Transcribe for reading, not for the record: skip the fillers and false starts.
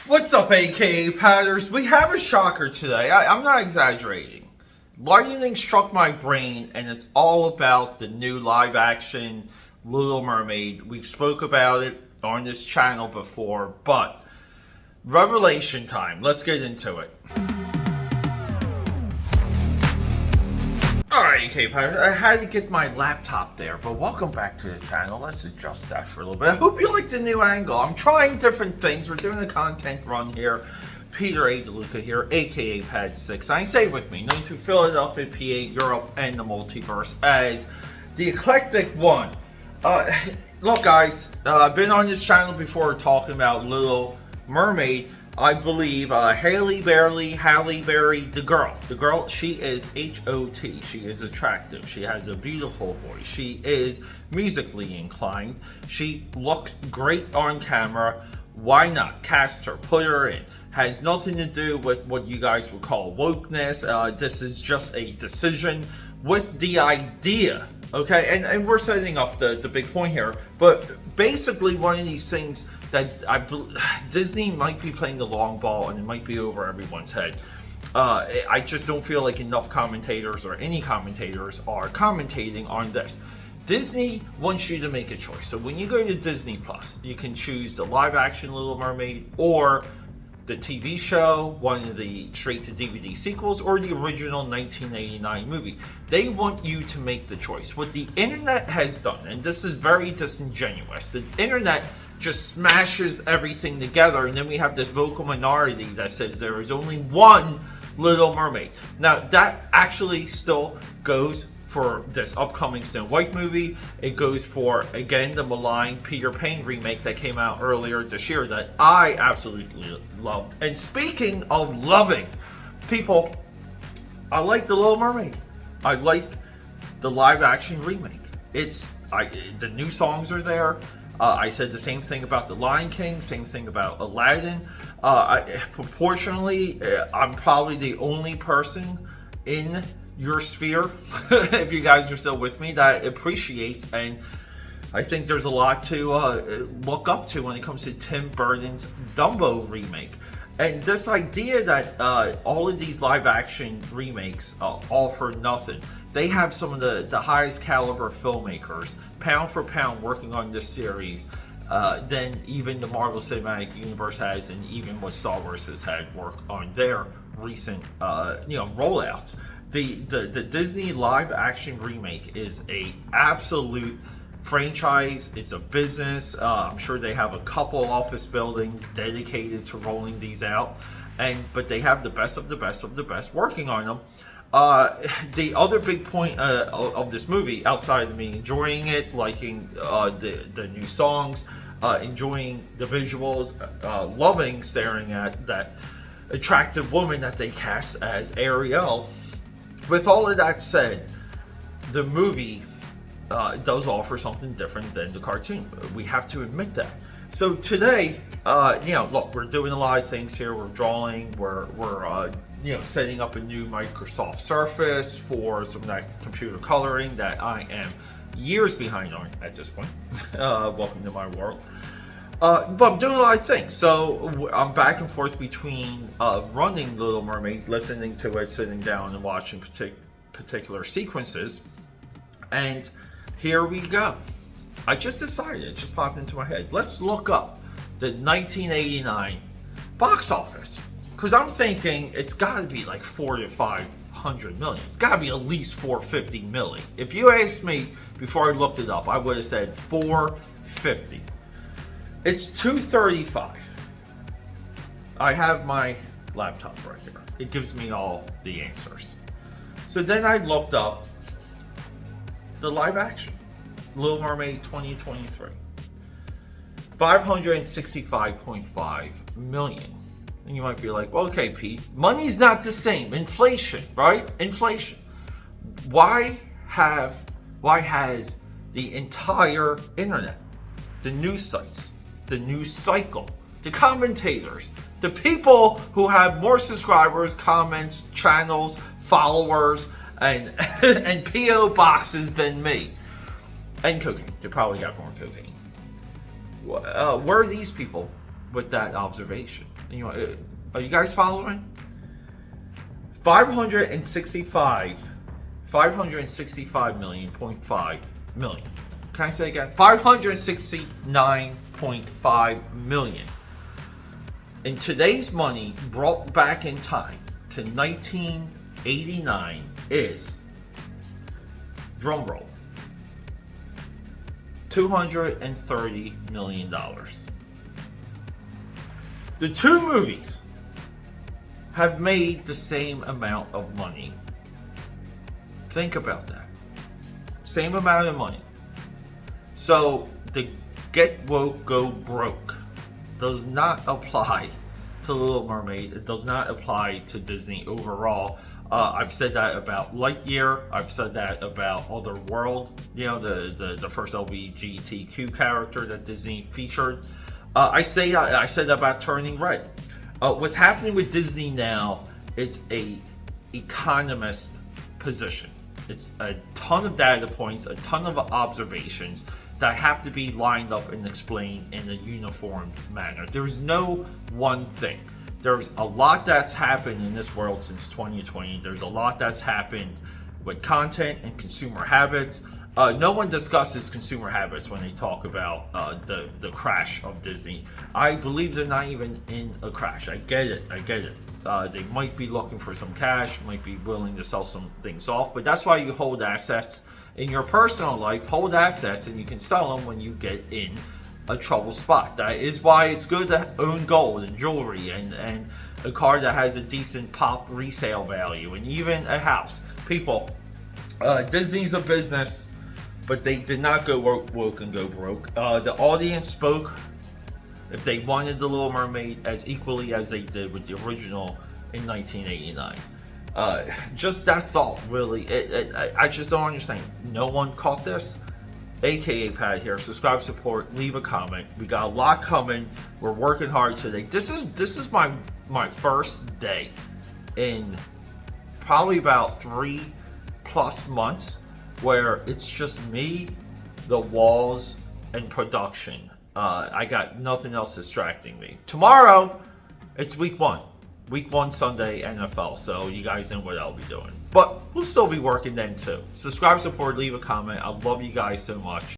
What's up, AKAPADers? We have a shocker today. I'm not exaggerating. Lightning struck my brain, and it's all about the new live-action Little Mermaid. We've spoke about it on this channel before, but revelation time. Let's get into it. Alright, AKAPADers, I had to get my laptop there, but welcome back to the channel. Let's adjust that for a little bit. I hope you like the new angle. I'm trying different things. We're doing a content run here. Peter A. DeLuca here, aka Pad 6. I say with me, known through Philadelphia, PA, Europe, and the multiverse as the Eclectic one. Look, guys, I've been on this channel before talking about Little Mermaid. I believe Halle Berry, the girl, she is H-O-T. She is attractive. She has a beautiful voice. She is musically inclined. She looks great on camera. Why not cast her, put her in? Has nothing to do with what you guys would call wokeness. This is just a decision with the idea. Okay, and we're setting up the big point here. But basically, one of these things that Disney might be playing the long ball, and it might be over everyone's head. I just don't feel like enough commentators or any commentators are commentating on this. Disney wants you to make a choice. So when you go to Disney Plus, you can choose the live-action Little Mermaid or the TV show, one of the straight-to-DVD sequels, or the original 1989 movie. They want you to make the choice. What the internet has done, and this is very disingenuous, the internet just smashes everything together, and then we have this vocal minority that says there is only one Little Mermaid. Now, that actually still goes for this upcoming Snow White movie. It goes for, again, the maligned Peter Pan remake that came out earlier this year that I absolutely loved. And speaking of loving, people, I like the Little Mermaid. I like the live-action remake. The new songs are there. I said the same thing about The Lion King, same thing about Aladdin. Proportionally, I'm probably the only person in your sphere, if you guys are still with me, that appreciates, and I think there's a lot to look up to when it comes to Tim Burton's Dumbo remake. And this idea that all of these live-action remakes, all for nothing. They have some of the highest caliber filmmakers, pound for pound, working on this series than even the Marvel Cinematic Universe has, and even what Star Wars has had work on their recent rollouts. The Disney live-action remake is a absolute franchise. It's a business. I'm sure they have a couple office buildings dedicated to rolling these out, but they have the best of the best of the best working on them. The other big point of this movie, outside of me enjoying it, liking the new songs, enjoying the visuals, loving staring at that attractive woman that they cast as Ariel. With all of that said, the movie does offer something different than the cartoon. We have to admit that. So today, look, we're doing a lot of things here. We're drawing. We're setting up a new Microsoft Surface for some of that computer coloring that I am years behind on at this point. Welcome to my world. But I'm doing a lot of things. So I'm back and forth between running Little Mermaid, listening to it, sitting down and watching particular sequences. And here we go. I just decided, it just popped into my head. Let's look up the 1989 box office. Because I'm thinking it's got to be like 400 to 500 million. It's got to be at least 450 million. If you asked me before I looked it up, I would have said 450. It's 235. I have my laptop right here. It gives me all the answers. So then I looked up the live action Little Mermaid 2023. 565.5 million. And you might be like, well, okay, Pete, money's not the same. Inflation, right? Inflation. Why has the entire internet, the news sites, the news cycle, the commentators, the people who have more subscribers, comments, channels, followers, and and PO boxes than me, and cocaine? They probably got more cocaine. Where are these people with that observation. You know, are you guys following? 565 million, 0.5 million. Can I say again? 569.5 million. In today's money, brought back in time to 1989, is, drum roll, $230 million. The two movies have made the same amount of money. Think about that. Same amount of money. So the get woke, go broke does not apply to Little Mermaid. It does not apply to Disney overall. I've said that about Lightyear. I've said that about Otherworld. You know, the first LGBTQ character that Disney featured. I said about Turning Red. What's happening with Disney now is a economist position. It's a ton of data points, a ton of observations that have to be lined up and explained in a uniform manner. There's no one thing. There's a lot that's happened in this world since 2020. There's a lot that's happened with content and consumer habits. No one discusses consumer habits when they talk about the crash of Disney. I believe they're not even in a crash. I get it. They might be looking for some cash, might be willing to sell some things off, but that's why you hold assets in your personal life. Hold assets and you can sell them when you get in a trouble spot. That is why it's good to own gold and jewelry and a car that has a decent pop resale value and even a house. People, Disney's a business, but they did not go woke and go broke. The audience spoke. If they wanted The Little Mermaid as equally as they did with the original in 1989. Just that thought, really. I just don't understand. No one caught this. AKAPAD here. Subscribe, support, leave a comment. We got a lot coming. We're working hard today. This is my first day in probably about 3+ months where it's just me, the walls, and production. I got nothing else distracting me. Tomorrow, it's week one Sunday NFL, so you guys know what I'll be doing. But we'll still be working then too. Subscribe, support, leave a comment. I love you guys so much.